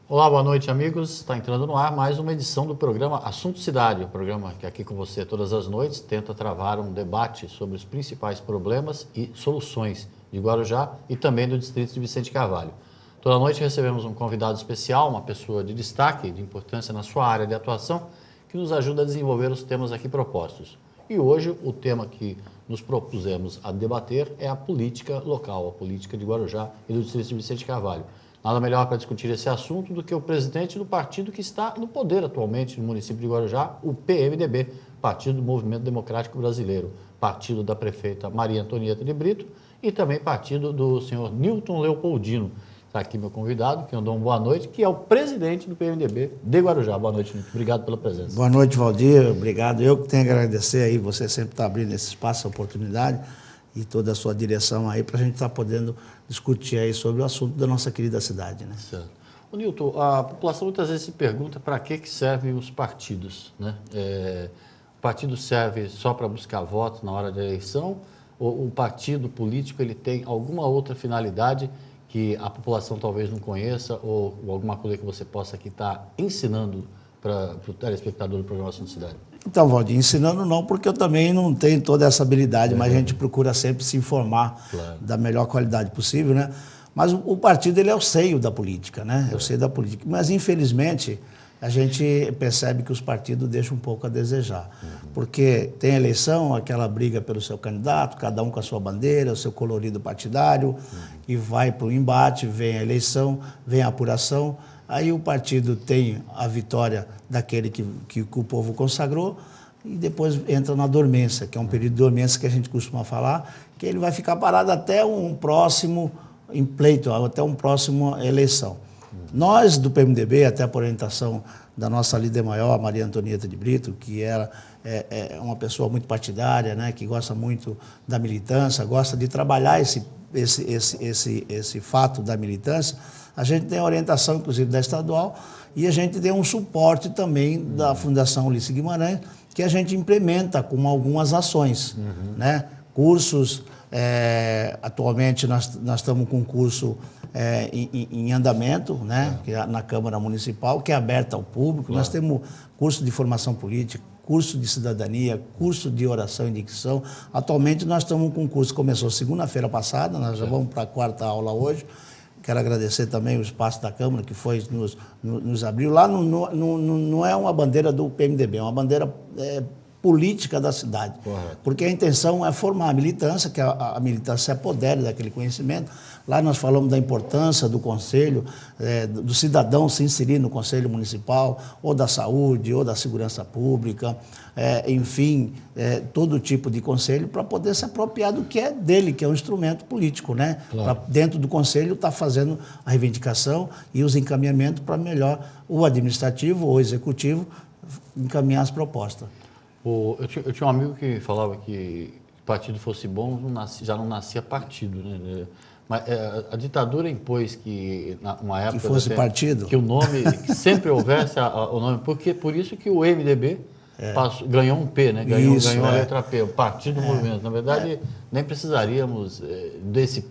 Olá, boa noite, amigos. Está entrando no ar mais uma edição do programa Assunto Cidade, o programa que aqui com você todas as noites tenta travar um debate sobre os principais problemas e soluções de Guarujá e também do distrito de Vicente Carvalho. Toda noite recebemos um convidado especial, uma pessoa de destaque, de importância na sua área de atuação, que nos ajuda a desenvolver os temas aqui propostos. E hoje o tema que nos propusemos a debater é a política local, a política de Guarujá e do distrito de Vicente Carvalho. Nada melhor para discutir esse assunto do que o presidente do partido que está no poder atualmente no município de Guarujá, o PMDB, Partido do Movimento Democrático Brasileiro, partido da prefeita Maria Antonieta de Brito e também partido do senhor Newton Leopoldino. Está aqui meu convidado, que eu dou uma boa noite, que é o presidente do PMDB de Guarujá. Boa noite, Newton. Obrigado pela presença. Boa noite, Valdir. Obrigado. Eu que tenho que agradecer aí, você sempre está abrindo esse espaço, a oportunidade e toda a sua direção aí para a gente estar podendo discutir aí sobre o assunto da nossa querida cidade, né? Certo. Ô, Newton, a população muitas vezes se pergunta para que servem os partidos, né? O partido serve só para buscar votos na hora da eleição ou o partido político ele tem alguma outra finalidade que a população talvez não conheça ou alguma coisa que você possa aqui estar ensinando para o telespectador do programa Assunto Cidade? Então, Valdir, ensinando não, porque eu também não tenho toda essa habilidade, mas a gente procura sempre se informar da melhor qualidade possível, né? Mas o partido, ele é o seio da política, né? É o seio da política. Mas, infelizmente, a gente percebe que os partidos deixam um pouco a desejar. Porque tem eleição, aquela briga pelo seu candidato, cada um com a sua bandeira, o seu colorido partidário, e vai para o embate, vem a eleição, vem a apuração. Aí o partido tem a vitória daquele que o povo consagrou e depois entra na dormência, que é um período de dormência que a gente costuma falar, que ele vai ficar parado até um próximo pleito, até uma próxima eleição. Nós, do PMDB, até por orientação da nossa líder maior, Maria Antonieta de Brito, que é uma pessoa muito partidária, né, que gosta muito da militância, gosta de trabalhar esse fato da militância, a gente tem a orientação, inclusive, da estadual, e a gente tem um suporte também da Fundação Ulisses Guimarães, que a gente implementa com algumas ações, né? Cursos, atualmente nós estamos com um curso em andamento, né? Que é na Câmara Municipal, que é aberto ao público. Nós temos curso de formação política, curso de cidadania, curso de oração e dicção. Atualmente nós estamos com um curso que começou segunda-feira passada, nós já vamos para a quarta aula hoje. Quero agradecer também o espaço da Câmara que foi nos abriu. Lá não é uma bandeira do PMDB, é uma bandeira política da cidade. Correto. Porque a intenção é formar a militância, que a militância é poder daquele conhecimento. Lá nós falamos da importância do conselho, do cidadão se inserir no conselho municipal, ou da saúde, ou da segurança pública, enfim, todo tipo de conselho para poder se apropriar do que é dele, que é um instrumento político, né? Claro. Pra, dentro do conselho está fazendo a reivindicação e os encaminhamentos para melhor o administrativo ou o executivo encaminhar as propostas. Eu tinha um amigo que falava que partido fosse bom, já não nascia partido, né? Mas a ditadura impôs que, numa época... Que fosse partido? Que o nome, que sempre houvesse o nome, por isso que o MDB ganhou um P, né? Ganhou a letra P, o Partido do Movimento. Na verdade, nem precisaríamos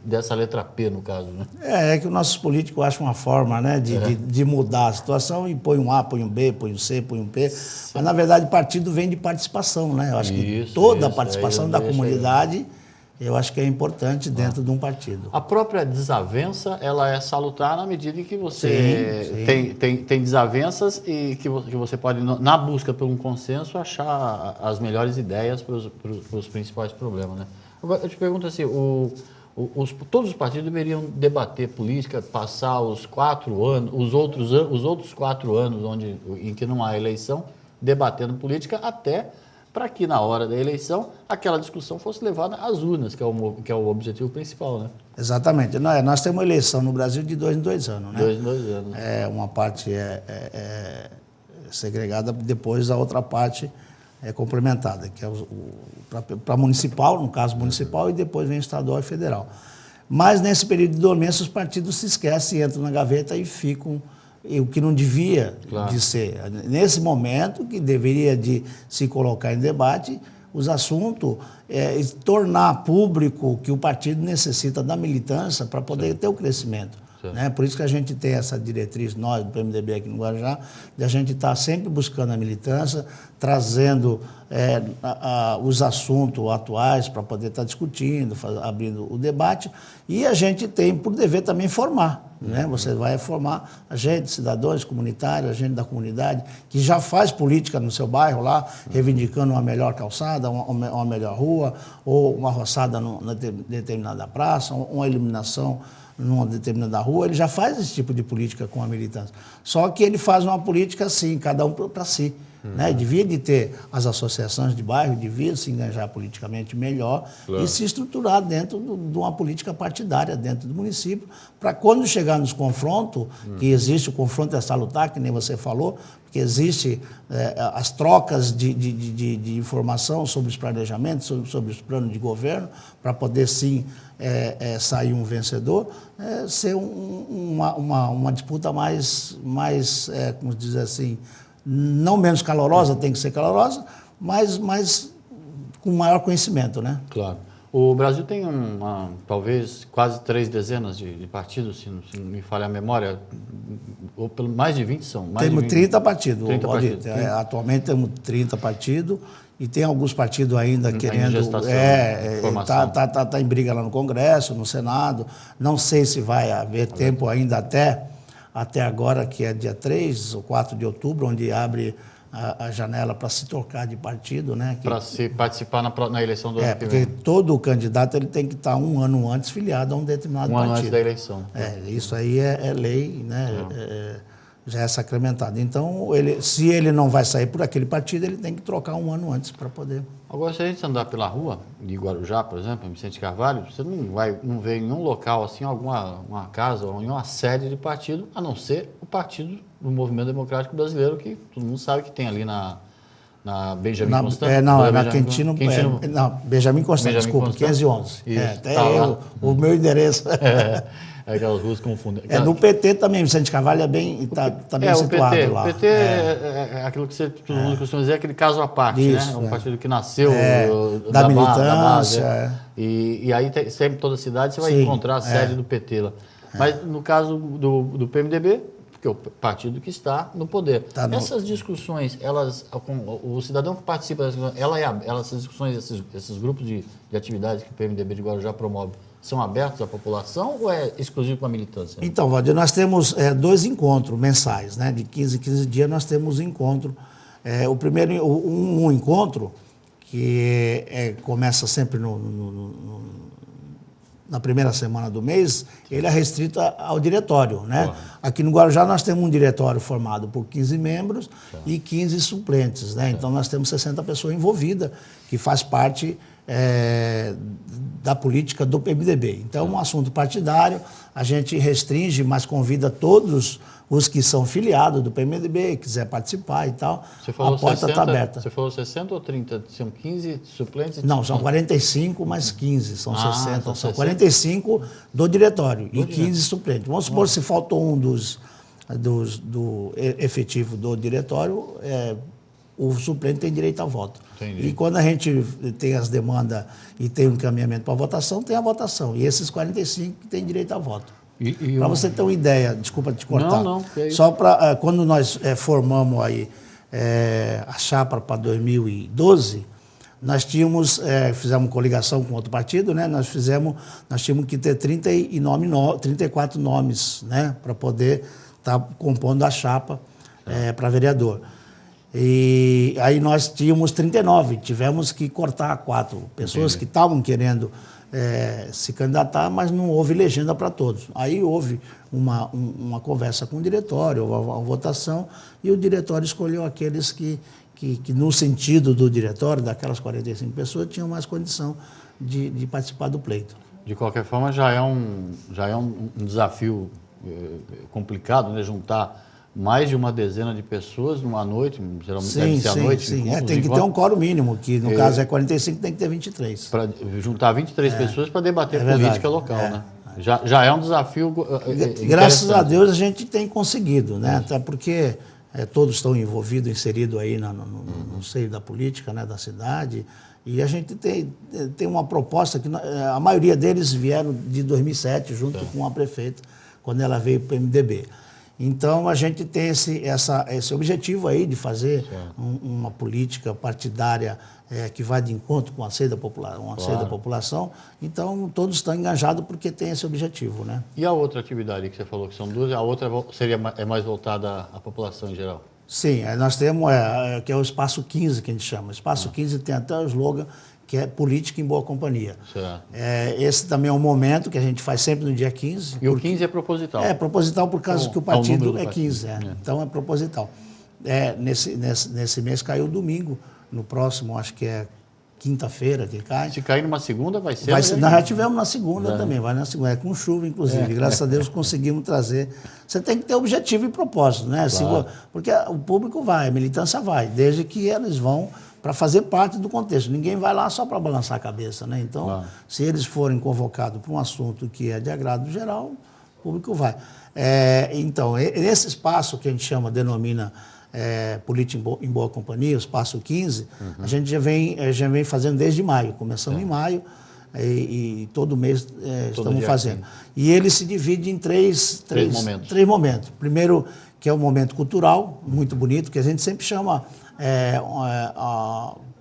dessa letra P, no caso, né? É que os nossos políticos acham uma forma, né, de mudar a situação e põe um A, põe um B, põe um C, põe um P. Sim. Mas, na verdade, partido vem de participação, né? Eu acho que toda a participação da comunidade... Eu acho que é importante dentro de um partido. A própria desavença, ela é salutar na medida em que você tem desavenças e que você pode, na busca por um consenso, achar as melhores ideias para os principais problemas, né? Agora, eu te pergunto assim, todos os partidos deveriam debater política, passar os 4 anos, os outros 4 anos em que não há eleição, debatendo política até... para que na hora da eleição aquela discussão fosse levada às urnas, que é o objetivo principal, né? Exatamente. Nós temos uma eleição no Brasil de 2 em 2 anos, né? 2 em 2 anos. Uma parte é segregada, depois a outra parte é complementada, que é para municipal, no caso municipal, e depois vem estadual e federal. Mas nesse período de dormência os partidos se esquecem, entram na gaveta e ficam... o que não devia de ser. Nesse momento, que deveria de se colocar em debate os assuntos, tornar público que o partido necessita da militância para poder ter o crescimento. né? Por isso que a gente tem essa diretriz, nós do PMDB aqui no Guarujá, de a gente estar sempre buscando a militância, trazendo os assuntos atuais para poder estar discutindo, abrindo o debate, e a gente tem por dever também formar. Né? Você vai formar agentes, cidadãos comunitários, agente da comunidade, que já faz política no seu bairro lá, reivindicando uma melhor calçada, uma melhor rua, ou uma roçada na determinada praça, uma iluminação numa determinada rua. Ele já faz esse tipo de política com a militância. Só que ele faz uma política assim, cada um para si. Né? Devia de ter as associações de bairro, devia se engajar politicamente melhor, claro, e se estruturar dentro de uma política partidária dentro do município, para quando chegar nos confrontos, que existe o confronto é salutar, que nem você falou, porque existe as trocas de informação sobre os planejamentos, sobre os planos de governo, para poder sim sair um vencedor, ser uma disputa mais como dizer assim, não menos calorosa, tem que ser calorosa, mas com maior conhecimento, né? Claro. O Brasil tem talvez quase 3 dezenas de partidos, se não me falha a memória, ou mais de 20 são. Temos 30 partidos. 30 partidos. Atualmente temos 30 partidos e tem alguns partidos ainda querendo... Está em briga lá no Congresso, no Senado. Não sei se vai haver tempo ainda até agora, que é dia 3 ou 4 de outubro, onde abre a janela para se trocar de partido, né? Para se participar na eleição do ano que porque vem. todo candidato ele tem que estar um ano antes filiado a um determinado partido. Um ano antes da eleição. Isso aí é lei, né? Já é sacramentado. Então, se ele não vai sair por aquele partido, ele tem que trocar um ano antes para poder... Agora, se a gente andar pela rua de Guarujá, por exemplo, em Vicente Carvalho, você não vê em nenhum local, assim, uma casa ou uma sede de partido, a não ser o partido do Movimento Democrático Brasileiro, que todo mundo sabe que tem ali na Benjamin Constant. Na Quintino... Benjamin Constant, desculpa, 511. O meu endereço... Aquelas ruas confundem. No PT também, Vicente Carvalho está bem situado lá. O PT é aquilo que todo mundo costuma dizer, aquele caso à parte, né? É um partido que nasceu da militância. Da base, E aí, sempre toda cidade, você vai encontrar a sede do PT lá. Mas no caso do PMDB, que é o partido que está no poder. Essas discussões, o cidadão que participa das discussões, essas discussões, esses grupos de atividades que o PMDB de Guarujá promove, são abertos à população ou é exclusivo para a militância? Então, Valdir, nós temos 2 encontros mensais, né? De 15 em 15 dias nós temos encontro. O primeiro, um encontro, que começa sempre na primeira semana do mês, ele é restrito ao diretório, né? Claro. Aqui no Guarujá nós temos um diretório formado por 15 membros e 15 suplentes, né? Então nós temos 60 pessoas envolvidas, que faz parte da política do PMDB. Então, um assunto partidário, a gente restringe, mas convida todos os que são filiados do PMDB, quiser participar e tal, a porta está aberta. Você falou 60 ou 30? São 15 suplentes? Não, são 45 mais 15, são 60. São 45 do diretório e 15 suplentes. Vamos supor, se faltou um do efetivo do diretório, o suplente tem direito a voto. Entendi. E quando a gente tem as demandas e tem um encaminhamento para a votação, tem a votação. E esses 45 têm direito a voto. Para você ter uma ideia, desculpa te cortar. Não. Só para quando nós formamos aí a chapa para 2012, nós tínhamos, fizemos coligação com outro partido, né? Nós tínhamos que ter 34 nomes, né? Para poder estar compondo a chapa para vereador. E aí nós tínhamos 39, tivemos que cortar 4 pessoas que estavam querendo se candidatar, mas não houve legenda para todos. Aí houve uma conversa com o diretório, uma votação, e o diretório escolheu aqueles que no sentido do diretório, daquelas 45 pessoas, tinham mais condição de participar do pleito. De qualquer forma, já é um desafio complicado, né, juntar mais de uma dezena de pessoas numa noite, geralmente deve ser à noite. Sim. Tem que ter um quórum mínimo, que no caso é 45, tem que ter 23. Para juntar 23 pessoas para debater política local, né? Já é um desafio. Graças a Deus a gente tem conseguido, né? Até porque todos estão envolvidos, inseridos aí no seio da política, né, da cidade. E a gente tem uma proposta que a maioria deles vieram de 2007, junto com a prefeita, quando ela veio para o PMDB. Então, a gente tem esse objetivo aí de fazer uma política partidária que vai de encontro com o anseio da população. Então, todos estão engajados porque tem esse objetivo, né? E a outra atividade que você falou, que são duas, a outra é mais voltada à população em geral? Sim, nós temos, que é o Espaço 15, que a gente chama. O Espaço 15 tem até o slogan, que é Política em Boa Companhia. Esse também é um momento que a gente faz sempre no dia 15. E o 15 é proposital? É proposital por causa que o partido é 15. Então é proposital. Nesse mês caiu domingo, no próximo acho que é quinta-feira que cai. Se cair numa segunda vai ser? Nós já tivemos na segunda também, vai na segunda, com chuva inclusive. Graças a Deus conseguimos trazer. Você tem que ter objetivo e propósito, né? Claro. Porque o público vai, a militância vai, desde que eles vão para fazer parte do contexto. Ninguém vai lá só para balançar a cabeça, né? Então, se eles forem convocados para um assunto que é de agrado geral, o público vai. Então, nesse espaço que a gente denomina Política em Boa Companhia, o Espaço 15, a gente já vem fazendo desde maio. Começamos em maio e todo mês estamos fazendo. E ele se divide em três momentos. Primeiro, que é o momento cultural, muito bonito, que a gente sempre chama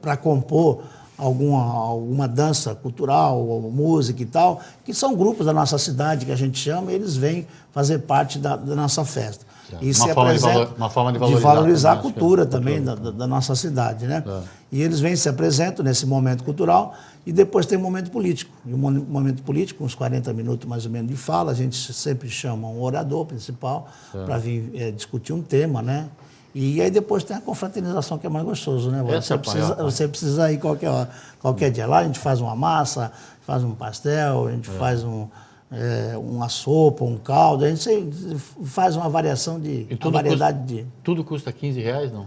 para compor alguma dança cultural, ou música e tal, que são grupos da nossa cidade que a gente chama, e eles vêm fazer parte da nossa festa. E uma forma de valorizar a cultura também da nossa cidade, né? E eles vêm, se apresentam nesse momento cultural e depois tem um momento político. E o momento político, uns 40 minutos mais ou menos de fala, a gente sempre chama um orador principal para vir discutir um tema, né? E aí depois tem a confraternização, que é mais gostoso, né? Você precisa ir qualquer dia. Lá a gente faz uma massa, faz um pastel, a gente faz uma sopa, um caldo, a gente faz uma variação Tudo custa R$15, não?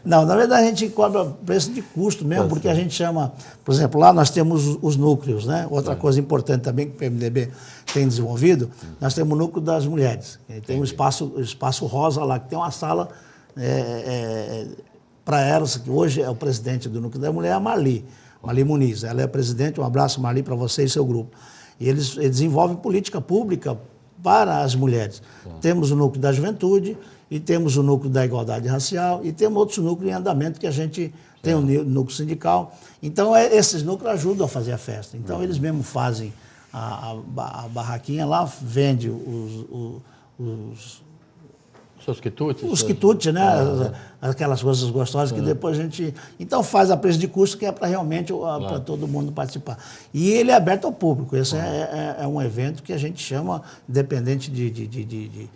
Não, na verdade a gente cobra preço de custo mesmo, porque a gente chama, por exemplo, lá nós temos os núcleos, né? Outra coisa importante também que o PMDB tem desenvolvido, nós temos o núcleo das mulheres. Tem o espaço rosa lá, que tem uma sala para elas, que hoje é o presidente do núcleo da mulher, a Marli Muniz. Ela é a presidente, um abraço, Marli, para você e seu grupo. E eles desenvolvem política pública para as mulheres. Temos o núcleo da juventude, e temos o núcleo da igualdade racial, e temos outros núcleos em andamento que a gente tem o núcleo sindical. Então, esses núcleos ajudam a fazer a festa. Então, eles mesmo fazem a barraquinha lá, vende Seus quitutes? Os quitutes, né? Aquelas coisas gostosas que depois a gente... Então faz a preço de custo, que é para realmente para todo mundo participar. E ele é aberto ao público. Esse é um evento que a gente chama, independente de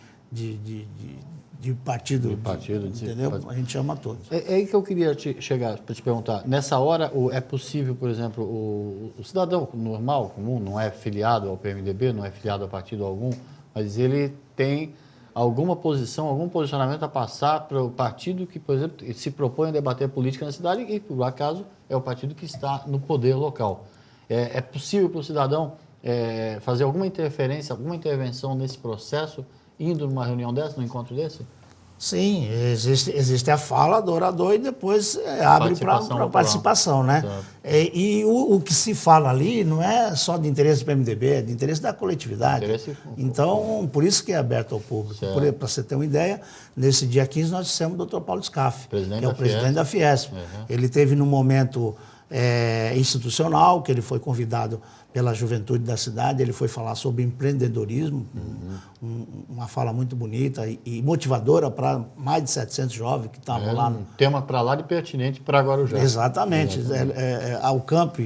partido, entendeu? A gente chama todos. É aí que eu queria chegar para te perguntar. Nessa hora, é possível, por exemplo, o cidadão normal, comum, não é filiado ao PMDB, não é filiado a partido algum, mas ele tem alguma posição, algum posicionamento a passar para o partido que, por exemplo, se propõe a debater política na cidade e, por acaso, é o partido que está no poder local. É possível para o cidadão fazer alguma interferência, alguma intervenção nesse processo, indo numa reunião dessa, num encontro desse? Sim, existe a fala do orador e depois abre para participação, né? E o que se fala ali não é só de interesse do PMDB, é de interesse da coletividade. Então, por isso que é aberto ao público. Para você ter uma ideia, nesse dia 15 nós dissemos o Dr. Paulo Scaff, que é o presidente da Fiesp. Ele teve num momento institucional, que ele foi convidado pela juventude da cidade, ele foi falar sobre empreendedorismo, uma fala muito bonita e motivadora para mais de 700 jovens que estavam lá. Um tema para lá de pertinente para Guarujá. Exatamente. A Ucamp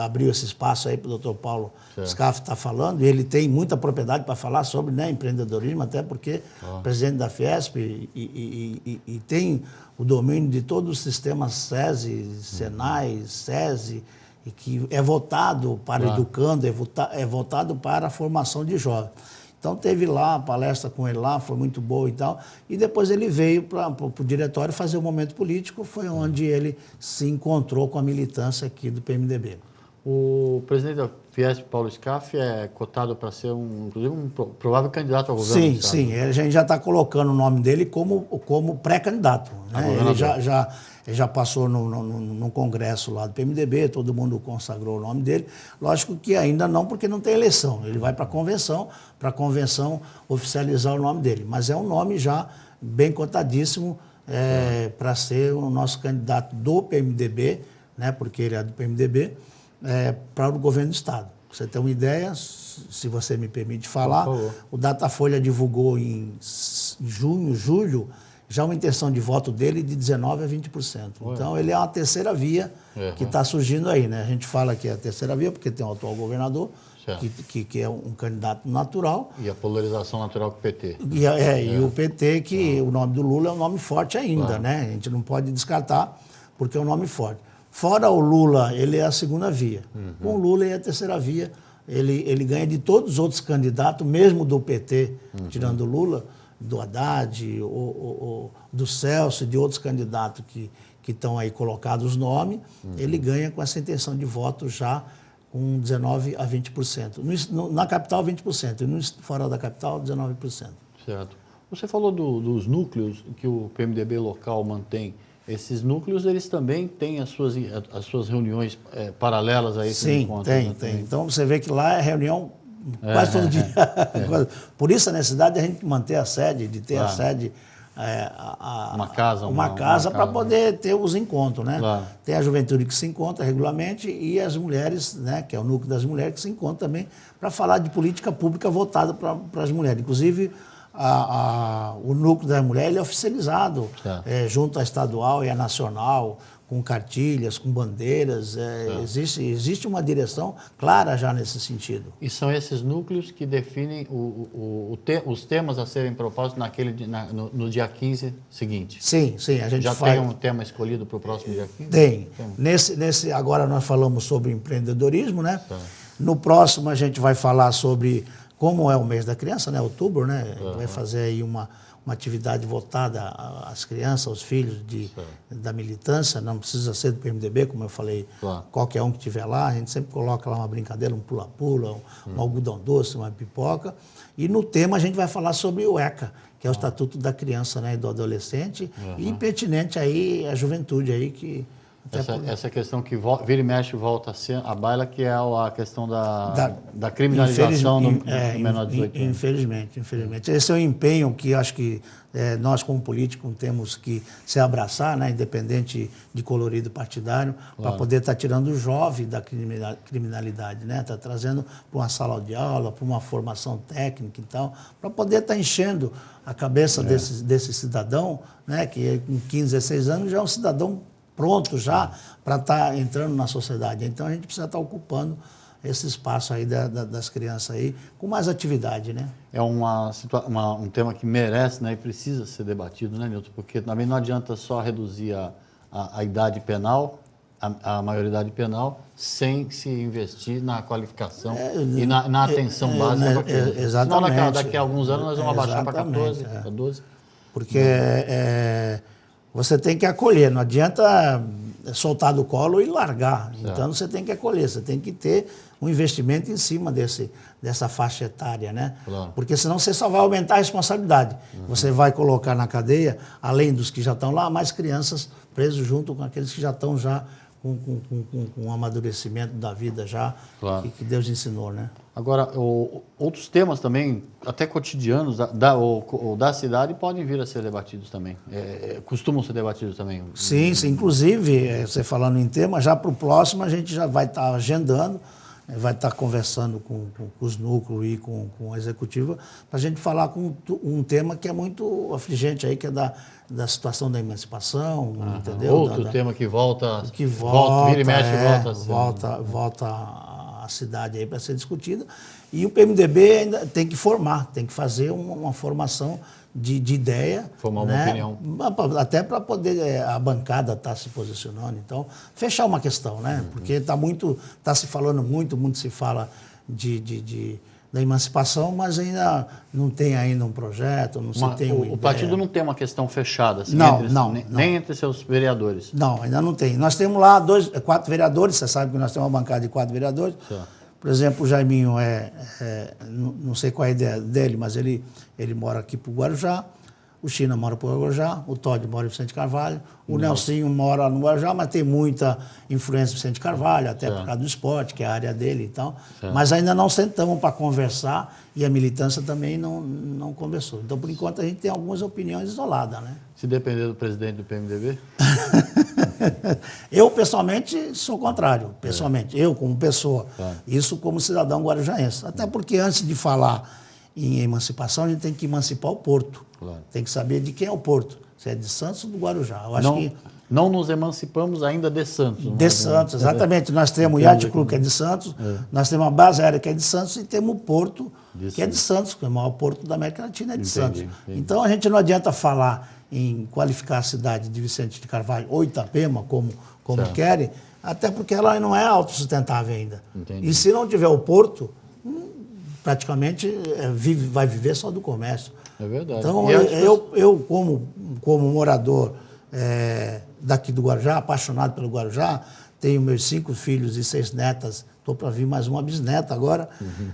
abriu esse espaço aí para o Dr. Paulo Scaff estar falando, e ele tem muita propriedade para falar sobre empreendedorismo, até porque é presidente da Fiesp e tem o domínio de todo o sistema SESI, Senai, SESI, e que é voltado para educando, é voltado para a formação de jovens. Então teve lá a palestra com ele lá, foi muito boa e tal, e depois ele veio para o diretório fazer o momento político, foi onde ele se encontrou com a militância aqui do PMDB. O presidente da Fiesp, Paulo Scaff, é cotado para ser, inclusive, um provável candidato ao governo? Sim, a gente já está colocando o nome dele como pré-candidato. Né? Ele ele já passou no congresso lá do PMDB, todo mundo consagrou o nome dele. Lógico que ainda não, porque não tem eleição. Ele vai para a convenção oficializar o nome dele. Mas é um nome já bem cotadíssimo para ser o nosso candidato do PMDB, né, porque ele é do PMDB, para o governo do Estado. Pra você ter uma ideia, se você me permite falar, o Datafolha divulgou em junho, julho, já uma intenção de voto dele de 19% a 20%. Então, ele é uma terceira via que está surgindo aí, né? A gente fala que é a terceira via porque tem o atual governador, que é um candidato natural. E a polarização natural com o PT. E o PT, que o nome do Lula é um nome forte ainda, né? A gente não pode descartar, porque é um nome forte. Fora o Lula, ele é a segunda via. Com o Lula, ele é a terceira via. Ele ganha de todos os outros candidatos, mesmo do PT, tirando o Lula, do Haddad, do Celso, de outros candidatos que estão aí colocados os nomes, ele ganha com essa intenção de voto já com 19% a 20%. Na capital, 20%, e fora da capital, 19%. Certo. Você falou dos núcleos que o PMDB local mantém. Esses núcleos, eles também têm as suas reuniões paralelas a esses encontros? Sim, tem. Então, você vê que lá é reunião quase todo dia. Por isso a necessidade de a gente manter a sede, de ter a sede, uma casa para poder ter os encontros, né? Claro. Tem a juventude que se encontra regularmente e as mulheres, né, que é o núcleo das mulheres, que se encontram também para falar de política pública voltada para as mulheres. Inclusive, o núcleo da mulher ele é oficializado junto à estadual e à nacional, com cartilhas, com bandeiras. Existe uma direção clara já nesse sentido. E são esses núcleos que definem os temas a serem propostos no dia 15 seguinte? Sim, a gente já tem um tema escolhido para o próximo dia 15? Tem. Agora nós falamos sobre empreendedorismo, né? No próximo a gente vai falar sobre... Como é o mês da criança, né? Outubro, né? Vai fazer aí uma atividade voltada às crianças, aos filhos da militância. Não precisa ser do PMDB, como eu falei, qualquer um que estiver lá. A gente sempre coloca lá uma brincadeira, um pula-pula, um algodão doce, uma pipoca. E no tema a gente vai falar sobre o ECA, que é o Estatuto da Criança, né, e do Adolescente, e pertinente aí à juventude aí que... Essa questão que vira e mexe volta a baila, que é a questão da criminalização do menor de 18 anos. Infelizmente. Esse é um empenho que acho que nós, como políticos, temos que se abraçar, né, independente de colorido partidário, para poder estar tirando o jovem da criminalidade, né, tá trazendo para uma sala de aula, para uma formação técnica e tal, para poder estar enchendo a cabeça desse cidadão, né, que com 15, 16 anos já é um cidadão pronto já para estar entrando na sociedade. Então, a gente precisa estar ocupando esse espaço aí das crianças aí com mais atividade, né? É um tema que merece, né, e precisa ser debatido, né, Nilton? Porque também não adianta só reduzir a idade penal, a maioridade penal, sem se investir na qualificação e na atenção básica para criança. Exatamente. Senão, daqui a alguns anos, nós vamos abaixar para 14, para 12. Porque você tem que acolher, não adianta soltar do colo e largar. Então, você tem que acolher, você tem que ter um investimento em cima dessa faixa etária, né? Claro. Porque senão você só vai aumentar a responsabilidade. Você vai colocar na cadeia, além dos que já estão lá, mais crianças presas junto com aqueles que já estão com um amadurecimento da vida já, que Deus ensinou, né? Agora, outros temas também, até cotidianos da cidade, podem vir a ser debatidos também. Costumam ser debatidos também. Sim. Inclusive, você falando em tema, já para o próximo a gente já vai estar agendando, vai estar conversando com os núcleos e com a executiva, para a gente falar com um tema que é muito afligente aí, que é da situação da emancipação, entendeu? Outro tema que volta, vira e mexe, volta a cidade aí para ser discutida. E o PMDB ainda tem que formar, tem que fazer uma formação de ideia. Formar uma opinião. Até para poder a bancada estar se posicionando. Então, fechar uma questão, né? Porque está se falando muito se fala da emancipação, mas ainda não tem ainda um projeto, não se tem uma ideia. O partido não tem uma questão fechada, assim, nem entre seus vereadores. Não, ainda não tem. Nós temos lá 4 vereadores, você sabe que nós temos uma bancada de 4 vereadores. Por exemplo, o Jaiminho não sei qual é a ideia dele, mas ele mora aqui para o Guarujá. O China mora por Guarujá, o Todd mora em Vicente Carvalho, o Nelsinho mora no Guarujá, mas tem muita influência em Vicente Carvalho, até por causa do esporte, que é a área dele e tal. Mas ainda não sentamos para conversar e a militância também não conversou. Então, por enquanto, a gente tem algumas opiniões isoladas, né? Se depender do presidente do PMDB? Eu, pessoalmente, sou contrário. Pessoalmente, eu como pessoa. Isso como cidadão guarujaense. Até porque antes de falar em emancipação, a gente tem que emancipar o Porto. Tem que saber de quem é o Porto. Se é de Santos ou do Guarujá. Eu acho que não nos emancipamos ainda de Santos. De Santos, exatamente. Nós temos o Yacht Club, que é de Santos, nós temos a base aérea, que é de Santos, e temos o Porto, que é de Santos, que é o maior porto da América Latina, é de Santos. Então, a gente não adianta falar em qualificar a cidade de Vicente de Carvalho ou Itapema, como querem, até porque ela não é autossustentável ainda. E se não tiver o porto, praticamente vai viver só do comércio. É verdade. Então, eu como morador daqui do Guarujá, apaixonado pelo Guarujá, tenho meus 5 filhos e 6 netas, estou para vir mais uma bisneta agora,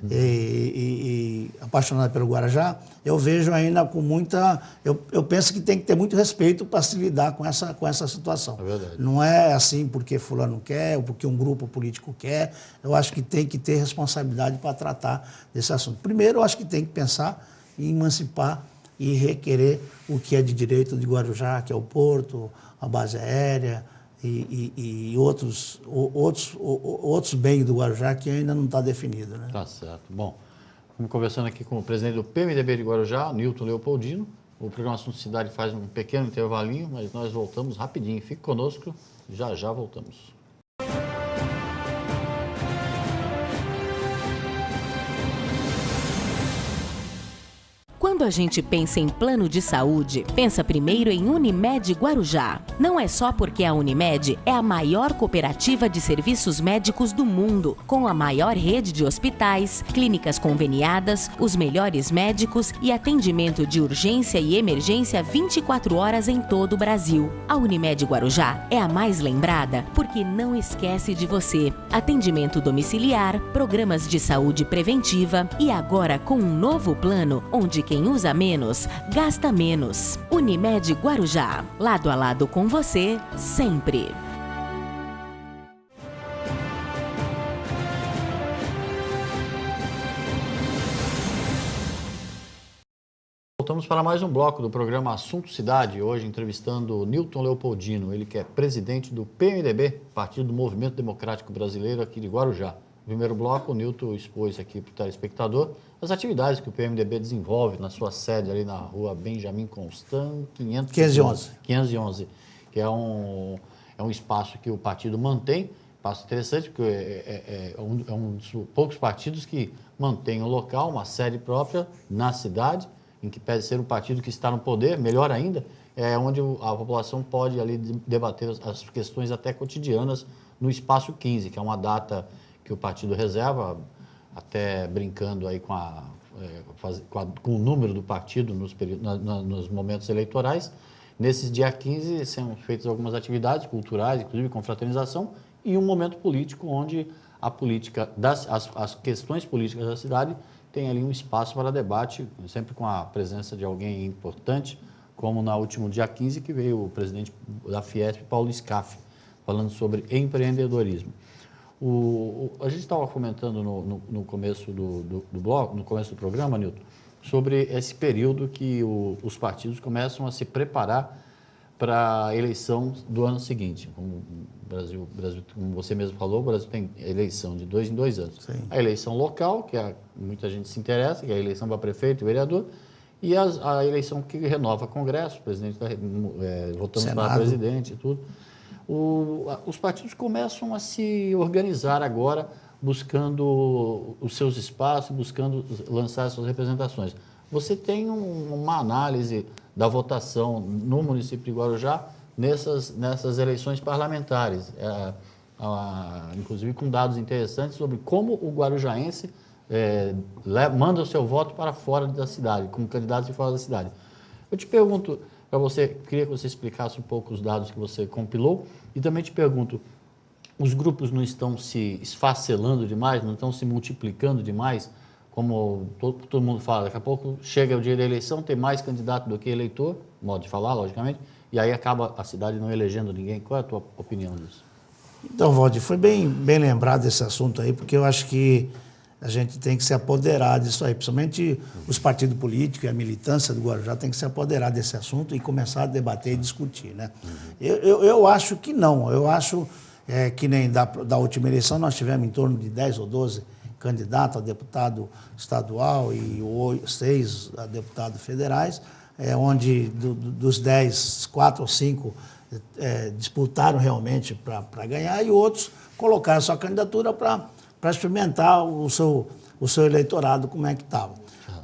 e apaixonado pelo Guarujá, eu vejo ainda com muita... Eu penso que tem que ter muito respeito para se lidar com essa situação. É verdade. Não é assim porque fulano quer, ou porque um grupo político quer. Eu acho que tem que ter responsabilidade para tratar desse assunto. Primeiro, eu acho que tem que pensar em emancipar e requerer o que é de direito de Guarujá, que é o porto, a base aérea e outros bens do Guarujá que ainda não está definido, né? Tá certo. Bom, estamos conversando aqui com o presidente do PMDB de Guarujá, Nilton Leopoldino. O programa Assunto Cidade faz um pequeno intervalinho, mas nós voltamos rapidinho. Fique conosco, já voltamos. Quando a gente pensa em plano de saúde, pensa primeiro em Unimed Guarujá. Não é só porque a Unimed é a maior cooperativa de serviços médicos do mundo, com a maior rede de hospitais, clínicas conveniadas, os melhores médicos e atendimento de urgência e emergência 24 horas em todo o Brasil. A Unimed Guarujá é a mais lembrada porque não esquece de você. Atendimento domiciliar, programas de saúde preventiva e agora com um novo plano onde quem usa menos, gasta menos. Unimed Guarujá, lado a lado com você, sempre. Voltamos para mais um bloco do programa Assunto Cidade, hoje entrevistando o Nilton Leopoldino, ele que é presidente do PMDB, Partido do Movimento Democrático Brasileiro aqui de Guarujá. No primeiro bloco, o Nilton expôs aqui para o telespectador as atividades que o PMDB desenvolve na sua sede ali na rua Benjamin Constant, 511, que é um espaço que o partido mantém, espaço interessante, porque é um dos poucos partidos que mantém um local, uma sede própria na cidade, em que pede ser um partido que está no poder, melhor ainda, é onde a população pode ali debater as questões até cotidianas no espaço 15, que é uma data que o partido reserva, até brincando aí com o número do partido nos momentos eleitorais. Nesses dia 15 são feitas algumas atividades culturais, inclusive confraternização, e um momento político onde a política as questões políticas da cidade tem ali um espaço para debate, sempre com a presença de alguém importante, como no último dia 15 que veio o presidente da Fiesp, Paulo Scaff, falando sobre empreendedorismo. A gente estava comentando no começo do bloco, no começo do programa, Nilton, sobre esse período que os partidos começam a se preparar para a eleição do ano seguinte. Como o Brasil, como você mesmo falou, o Brasil tem eleição de 2 em 2 anos. Sim. A eleição local, que muita gente se interessa, que é a eleição para prefeito e vereador, e a eleição que renova Congresso, presidente votamos para presidente e tudo. Os partidos começam a se organizar agora, buscando os seus espaços, buscando lançar as suas representações. Você tem uma análise da votação no município de Guarujá nessas eleições parlamentares, inclusive com dados interessantes sobre como o guarujaense manda o seu voto para fora da cidade, como candidatos de fora da cidade. Eu te pergunto para você, queria que você explicasse um pouco os dados que você compilou e também te pergunto, os grupos não estão se esfacelando demais, não estão se multiplicando demais como todo mundo fala, daqui a pouco chega o dia da eleição, tem mais candidato do que eleitor, modo de falar, logicamente, e aí acaba a cidade não elegendo ninguém. Qual é a tua opinião disso? Então, Valdir, foi bem lembrado esse assunto aí, porque eu acho que a gente tem que se apoderar disso aí, principalmente os partidos políticos e a militância do Guarujá tem que se apoderar desse assunto e começar a debater e discutir, né? Eu acho que não, eu acho que nem da última eleição nós tivemos em torno de 10 ou 12 candidatos a deputado estadual e 6 a deputados federais, onde dos 10, 4 ou 5 disputaram realmente para ganhar e outros colocaram sua candidatura para experimentar o seu eleitorado, como é que estava.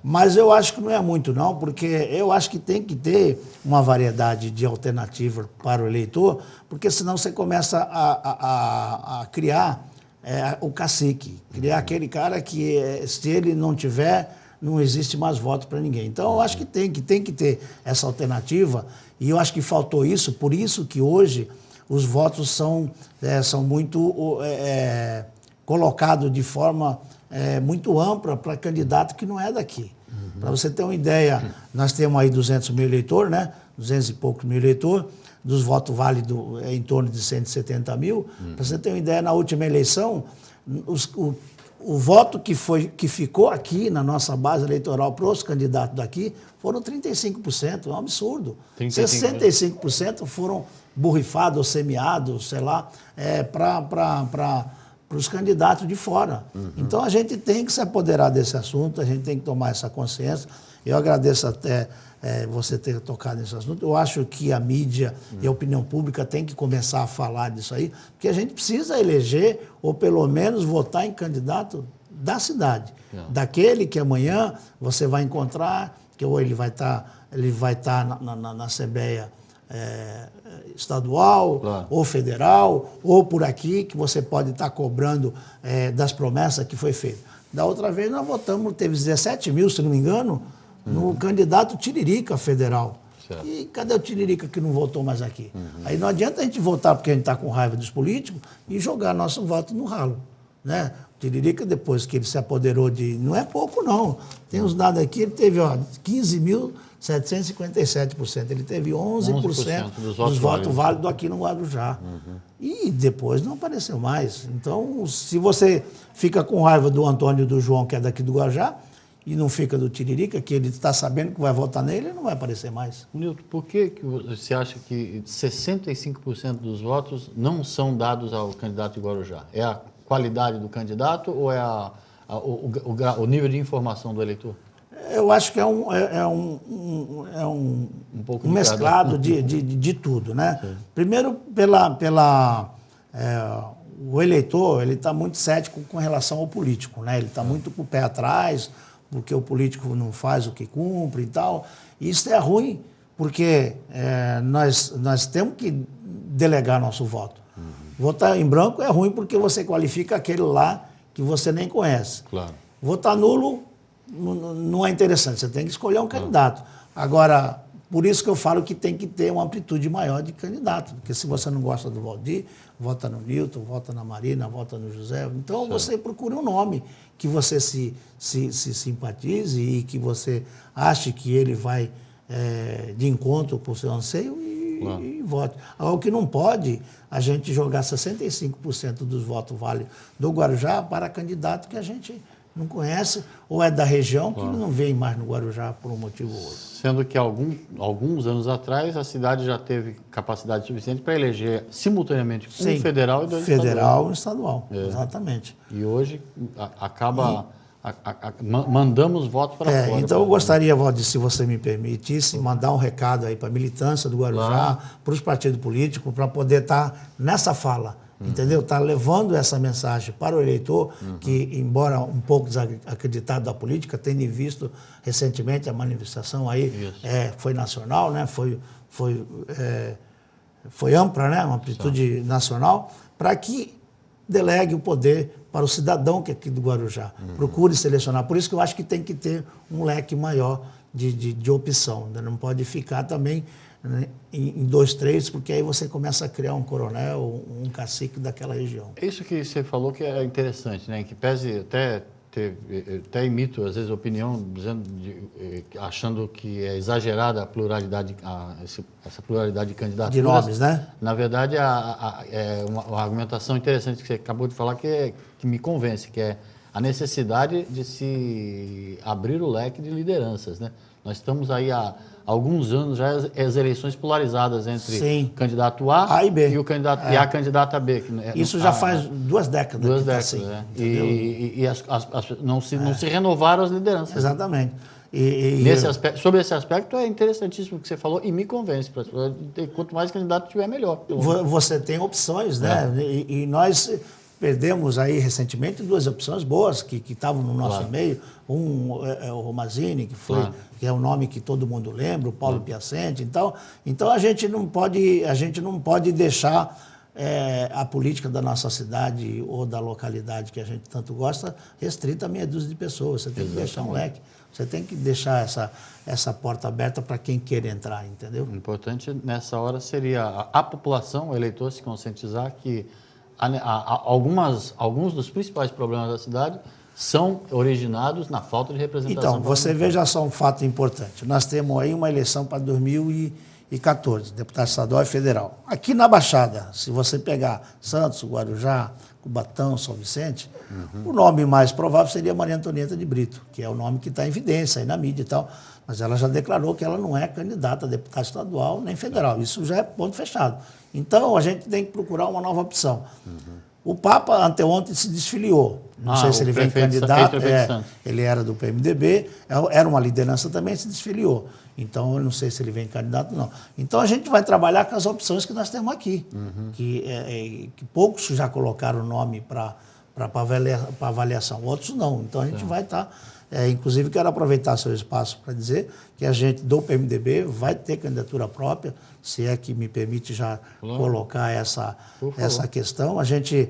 Mas eu acho que não é muito não, porque eu acho que tem que ter uma variedade de alternativas para o eleitor, porque senão você começa a criar o cacique, criar aquele cara que, se ele não tiver, não existe mais voto para ninguém. Então, eu acho que tem que ter essa alternativa, e eu acho que faltou isso, por isso que hoje os votos são muito colocados de forma muito ampla para candidato que não é daqui. Para você ter uma ideia, nós temos aí 200 mil eleitores, né? 200 e poucos mil eleitores, dos votos válidos em torno de 170 mil. Para você ter uma ideia, na última eleição, o voto que ficou aqui na nossa base eleitoral para os candidatos daqui foram 35%, é um absurdo. 65% foram borrifados ou semeados, sei lá, para os candidatos de fora. Então a gente tem que se apoderar desse assunto, a gente tem que tomar essa consciência. Eu agradeço até você ter tocado nesse assunto. Eu acho que a mídia e a opinião pública tem que começar a falar disso aí, porque a gente precisa eleger, ou pelo menos votar em candidato da cidade. Daquele que amanhã você vai encontrar, que ou ele vai estar na Assembleia estadual, claro, ou federal, ou por aqui, que você pode estar cobrando das promessas que foi feita. Da outra vez nós votamos, teve 17 mil, se não me engano, no candidato Tiririca federal. Certo. E cadê o Tiririca que não votou mais aqui? Aí não adianta a gente votar porque a gente está com raiva dos políticos e jogar nosso voto no ralo, né? O Tiririca, depois que ele se apoderou de... Não é pouco, não. Tem os dados aqui, ele teve 15.757%. Ele teve 11% dos votos válidos aqui no Guarujá. E depois não apareceu mais. Então, se você fica com raiva do Antônio e do João, que é daqui do Guarujá, e não fica do Tiririca, que ele está sabendo que vai votar nele, ele não vai aparecer mais. Nilton, por que você acha que 65% dos votos não são dados ao candidato de Guarujá? É a qualidade do candidato ou é o nível de informação do eleitor? Eu acho que é um mesclado de tudo, né? Sim. Primeiro, o eleitor ele está muito cético com relação ao político, né? Ele está muito com o pé atrás, porque o político não faz o que cumpre e tal. E isso é ruim, porque nós temos que delegar nosso voto. Votar em branco é ruim porque você qualifica aquele lá que você nem conhece. Claro. Votar nulo não é interessante, você tem que escolher um candidato. Agora, por isso que eu falo que tem que ter uma amplitude maior de candidato, porque se você não gosta do Valdir, vota no Nilton, vota na Marina, vota no José. Então, você procura um nome que você se simpatize e que você ache que ele vai de encontro com o seu anseio e vote. Agora, o que não pode, a gente jogar 65% dos votos válidos do Guarujá para candidato que a gente não conhece, ou é da região que não vem mais no Guarujá por um motivo ou outro. Sendo que alguns anos atrás a cidade já teve capacidade suficiente para eleger simultaneamente um federal e dois federal e estadual. Exatamente. E hoje mandamos votos para fora. Então eu gostaria, Valdir, se você me permitisse, mandar um recado aí para a militância do Guarujá, para os partidos políticos, para poder estar nessa fala. Entendeu? Está levando essa mensagem para o eleitor, que, embora um pouco desacreditado da política, tenha visto recentemente a manifestação aí, foi nacional, né? Foi ampla, né? Uma amplitude nacional, para que delegue o poder para o cidadão que é aqui do Guarujá. Procure selecionar. Por isso que eu acho que tem que ter um leque maior de opção. Não pode ficar também em 2, 3, porque aí você começa a criar um coronel, um cacique daquela região. Isso que você falou que é interessante, né? Que pese até até imito, às vezes, a opinião, achando que é exagerada a pluralidade, essa pluralidade de candidaturas. De nomes, né? Na verdade, é uma argumentação interessante que você acabou de falar que me convence, que é a necessidade de se abrir o leque de lideranças, né? Nós estamos aí há alguns anos já as eleições polarizadas entre o candidato A e B e o candidato e a candidata B. Isso já faz 2 décadas. 2 décadas, assim, E não se renovaram as lideranças. Exatamente. Sobre esse aspecto é interessantíssimo o que você falou e me convence. Quanto mais candidato tiver, melhor. Você tem opções, né? E nós perdemos aí recentemente 2 opções boas que estavam no nosso meio. Um é o Romazini, que é um nome que todo mundo lembra, o Paulo Piacente. Então a gente não pode deixar a política da nossa cidade ou da localidade que a gente tanto gosta restrita a meia dúzia de pessoas. Você tem que deixar um leque. Você tem que deixar essa porta aberta para quem queira entrar, entendeu? O importante nessa hora seria a população, o eleitor, se conscientizar que alguns dos principais problemas da cidade são originados na falta de representação. Então, você veja só um fato importante. Nós temos aí uma eleição para 2014, deputado estadual e federal. Aqui na Baixada, se você pegar Santos, Guarujá, Cubatão, São Vicente, o nome mais provável seria Maria Antonieta de Brito, que é o nome que está em evidência aí na mídia e tal, mas ela já declarou que ela não é candidata a deputado estadual nem federal. Isso já é ponto fechado. Então, a gente tem que procurar uma nova opção. O Papa, anteontem, se desfiliou. Não sei se ele vem candidato. Ele era do PMDB, era uma liderança também, se desfiliou. Então, eu não sei se ele vem candidato, não. Então, a gente vai trabalhar com as opções que nós temos aqui. Que poucos já colocaram o nome para avaliação, outros não. Então, a gente vai estar... inclusive, quero aproveitar seu espaço para dizer que a gente, do PMDB, vai ter candidatura própria, se é que me permite já colocar essa questão. A gente,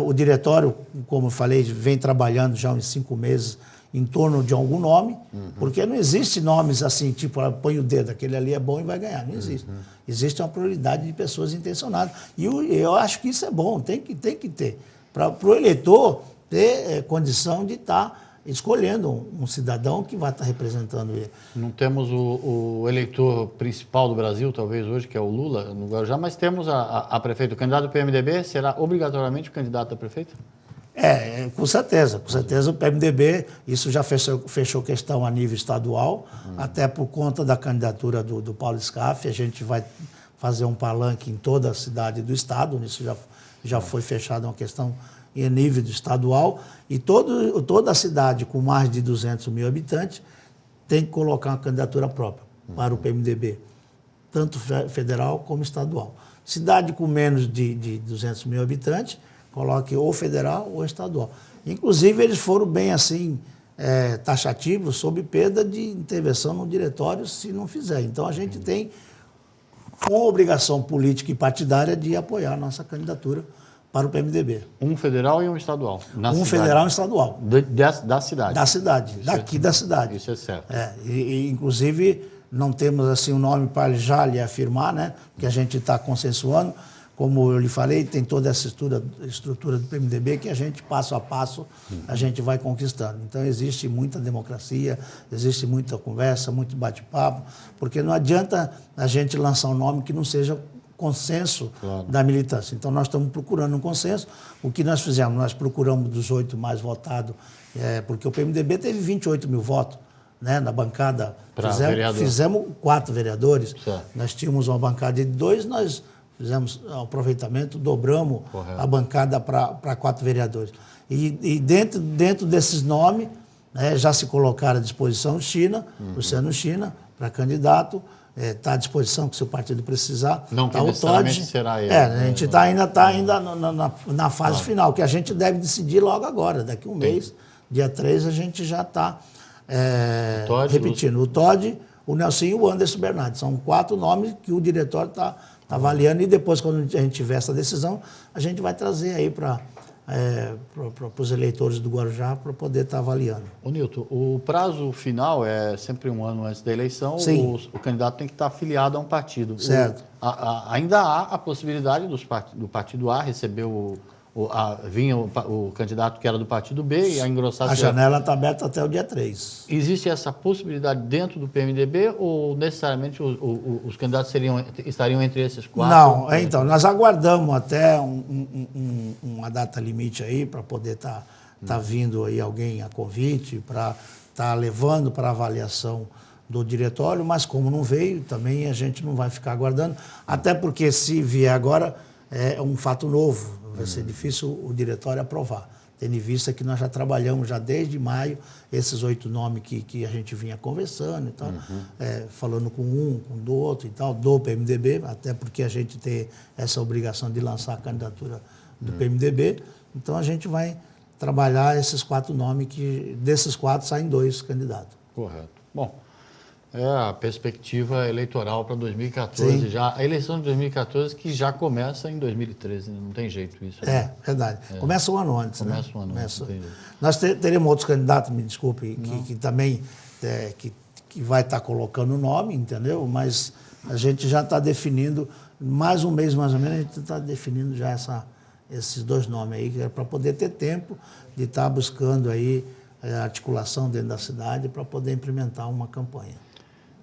o diretório, como eu falei, vem trabalhando já uns 5 meses em torno de algum nome, porque não existe nomes assim, tipo, põe o dedo, aquele ali é bom e vai ganhar. Não existe. Existe uma prioridade de pessoas intencionadas. E eu acho que isso é bom, tem que ter. Para o eleitor ter condição de estar escolhendo um cidadão que vai estar representando ele. Não temos o eleitor principal do Brasil, talvez hoje, que é o Lula, no Guarujá, mas temos a prefeito. O candidato do PMDB será obrigatoriamente o candidato a prefeito? Com certeza. Com certeza o PMDB, isso já fechou questão a nível estadual, até por conta da candidatura do Paulo Scaff. A gente vai fazer um palanque em toda a cidade do estado, isso já foi fechado uma questão em nível estadual, e toda a cidade com mais de 200 mil habitantes tem que colocar uma candidatura própria para o PMDB, tanto federal como estadual. Cidade com menos de 200 mil habitantes, coloque ou federal ou estadual. Inclusive, eles foram bem assim, taxativos, sob perda de intervenção no diretório se não fizer. Então, a gente tem uma obrigação política e partidária de apoiar a nossa candidatura para o PMDB. Um federal e um estadual? Federal e um estadual. Da cidade? Da cidade, da cidade. Isso é certo. Inclusive, não temos assim um nome para já lhe afirmar, né? Porque a gente está consensuando. Como eu lhe falei, tem toda essa estrutura do PMDB que a gente, passo a passo, a gente vai conquistando. Então, existe muita democracia, existe muita conversa, muito bate-papo, porque não adianta a gente lançar um nome que não seja consenso da militância. Então, nós estamos procurando um consenso. O que nós fizemos? Nós procuramos dos 8 mais votados, porque o PMDB teve 28 mil votos, né, na bancada. Fizemos 4 vereadores. Certo. Nós tínhamos uma bancada de 2, nós fizemos aproveitamento, dobramos a bancada para 4 vereadores. E dentro desses nomes, né, já se colocaram à disposição China, Luciano China, para candidato. Está à disposição, que se o partido precisar. Não que necessariamente será ele. A gente está ainda na fase final, que a gente deve decidir logo agora. Daqui um mês, dia 3, a gente já está repetindo. O Todd, o Nelson e o Anderson Bernardes. São 4 nomes que o diretório está avaliando, e depois, quando a gente tiver essa decisão, a gente vai trazer aí para os eleitores do Guarujá para poder estar avaliando. Ô Nilton, o prazo final é sempre 1 ano antes da eleição. O candidato tem que estar afiliado a um partido. Certo. Ainda há a possibilidade do partido A receber o vinha o candidato que era do partido B e a engrossar... A janela está aberta até o dia 3. Existe essa possibilidade dentro do PMDB ou necessariamente os candidatos estariam entre esses 4? Não, então, nós aguardamos até uma data limite aí para poder tá vindo aí alguém a convite, para estar levando para avaliação do diretório, mas como não veio, também a gente não vai ficar aguardando, até porque se vier agora é um fato novo, vai ser difícil o diretório aprovar, tendo em vista que nós já trabalhamos já desde maio esses 8 nomes que a gente vinha conversando e tal, falando com um, com do outro e tal, do PMDB, até porque a gente tem essa obrigação de lançar a candidatura do PMDB, então a gente vai trabalhar esses 4 nomes, que desses 4 saem 2 candidatos. Correto. Bom, é a perspectiva eleitoral para 2014, Sim. já, a eleição de 2014 que já começa em 2013, não tem jeito isso. Né? Verdade. Começa um ano antes. Começa né? um ano antes. Nós teremos outros candidatos, me desculpe, que também que vai estar colocando o nome, entendeu? Mas a gente já está definindo, mais um mês mais ou menos, a gente está definindo já esses 2 nomes aí, que é para poder ter tempo de estar buscando aí a articulação dentro da cidade para poder implementar uma campanha.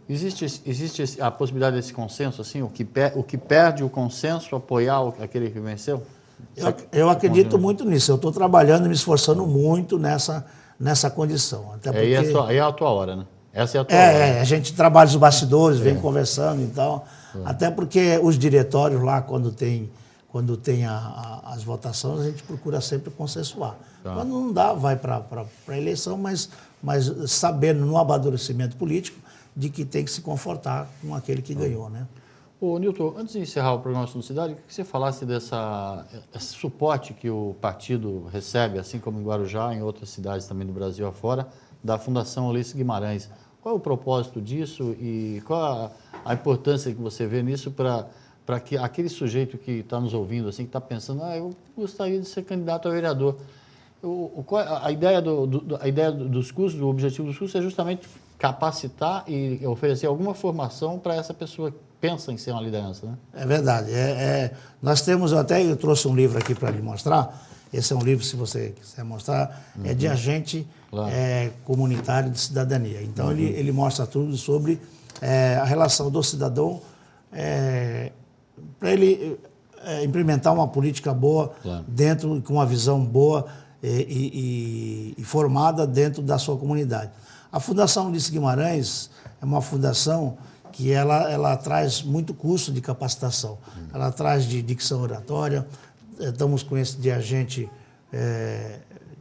Existe a possibilidade desse consenso, assim, o que perde o consenso, apoiar aquele que venceu? Eu acredito muito nisso. Eu estou trabalhando e me esforçando muito nessa condição. Até porque... Aí é a tua hora, né? Essa é a tua hora. A gente trabalha os bastidores, vem conversando e tal. Até porque os diretórios lá, quando tem as votações, a gente procura sempre consensuar. Quando não dá, vai para a eleição, mas sabendo no amadurecimento político de que tem que se confortar com aquele que ganhou, né? Ô, Nilton, antes de encerrar o programa Assunto Cidade, eu queria que você falasse esse suporte que o partido recebe, assim como em Guarujá, em outras cidades também do Brasil afora, da Fundação Ulisses Guimarães. Qual é o propósito disso e qual a importância que você vê nisso para que aquele sujeito que está nos ouvindo, assim, que está pensando, eu gostaria de ser candidato a vereador. A ideia dos cursos, o objetivo dos cursos é justamente capacitar e oferecer alguma formação para essa pessoa que pensa em ser uma liderança, né? É verdade. Nós temos, eu trouxe um livro aqui para lhe mostrar. Esse é um livro, se você quiser mostrar, é de agente comunitário de cidadania. Então, ele mostra tudo sobre a relação do cidadão para ele implementar uma política boa, com uma visão boa e formada dentro da sua comunidade. A Fundação Ulisses Guimarães é uma fundação que ela traz muito curso de capacitação. Ela traz de dicção oratória, estamos com esse de agente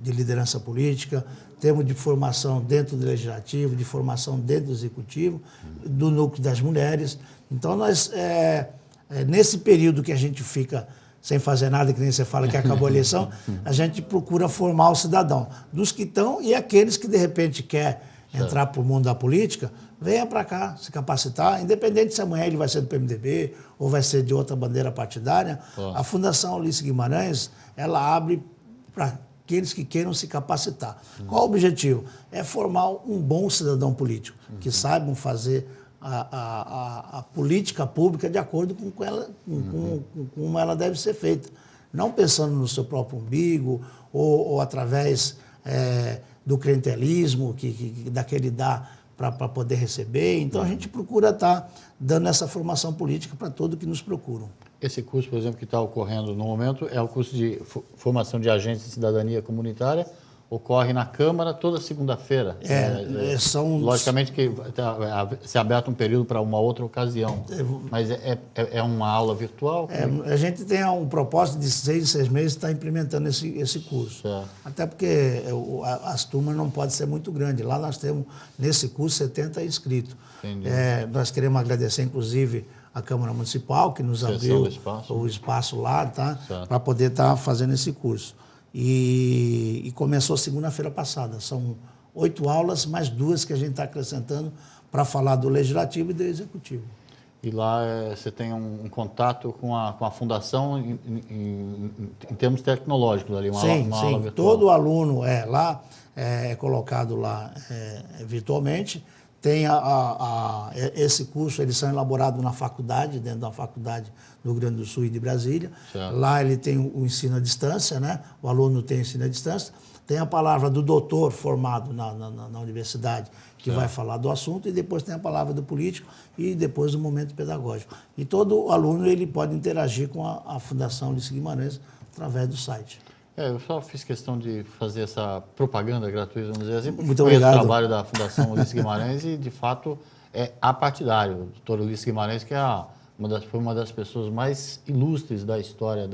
de liderança política, temos de formação dentro do legislativo, de formação dentro do executivo, do núcleo das mulheres. Então, nós, nesse período que a gente fica sem fazer nada, que nem você fala que acabou a eleição, a gente procura formar o cidadão, dos que estão e aqueles que, de repente, quer entrar para o mundo da política, venha para cá se capacitar, independente se amanhã ele vai ser do PMDB ou vai ser de outra bandeira partidária. A Fundação Ulisses Guimarães, ela abre para aqueles que queiram se capacitar. Qual o objetivo? É formar um bom cidadão político, que saibam fazer a política pública de acordo com como ela deve ser feita. Não pensando no seu próprio umbigo ou através do clientelismo que daquele dá para poder receber. Então, a gente procura estar dando essa formação política para todos que nos procuram. Esse curso, por exemplo, que está ocorrendo no momento, é o curso de formação de agentes de cidadania comunitária, ocorre na Câmara toda segunda-feira. Logicamente que se aberto um período para uma outra ocasião, mas é uma aula virtual? A gente tem um propósito de 6 em 6 meses estar implementando esse curso. Até porque as turmas não podem ser muito grandes. Lá nós temos, nesse curso, 70 inscritos. Nós queremos agradecer, inclusive, a Câmara Municipal, que nos abriu o espaço lá, para poder estar fazendo esse curso. E começou segunda-feira passada. São 8 aulas, mais 2 que a gente está acrescentando para falar do Legislativo e do Executivo. E lá você tem um contato com a Fundação em termos tecnológicos ali, uma aula virtual. Todo aluno lá é colocado lá virtualmente. tem esse curso, eles são elaborados na faculdade, dentro da faculdade do Rio Grande do Sul e de Brasília. Certo. Lá ele tem o ensino à distância, né? O aluno tem o ensino à distância. Tem a palavra do doutor formado na universidade, que vai falar do assunto, e depois tem a palavra do político e depois do momento pedagógico. E todo aluno ele pode interagir com a Fundação Ulisses Guimarães através do site. Eu só fiz questão de fazer essa propaganda gratuita, vamos dizer assim, porque Muito conheço obrigado. o trabalho da Fundação Ulisses Guimarães e, de fato, é apartidário. O doutor Ulisses Guimarães, que foi uma das pessoas mais ilustres da história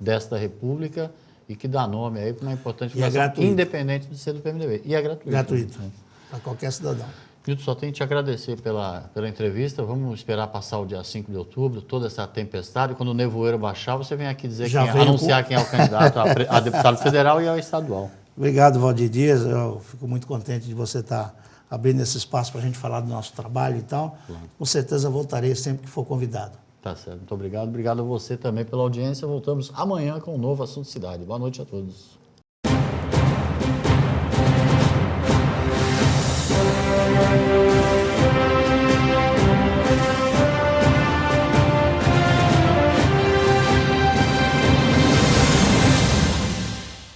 desta República e que dá nome aí para uma importante fundação, independente de ser do PMDB. E é gratuito. Gratuito, né? para qualquer cidadão. Milton, só tenho que te agradecer pela entrevista. Vamos esperar passar o dia 5 de outubro, toda essa tempestade. Quando o nevoeiro baixar, você vem aqui dizer anunciar quem é o candidato a deputado federal e ao estadual. Obrigado, Valdir Dias. Eu fico muito contente de você estar abrindo esse espaço para a gente falar do nosso trabalho e tal. Claro. Com certeza voltarei sempre que for convidado. Tá certo, muito obrigado. Obrigado a você também pela audiência. Voltamos amanhã com um novo Assunto Cidade. Boa noite a todos.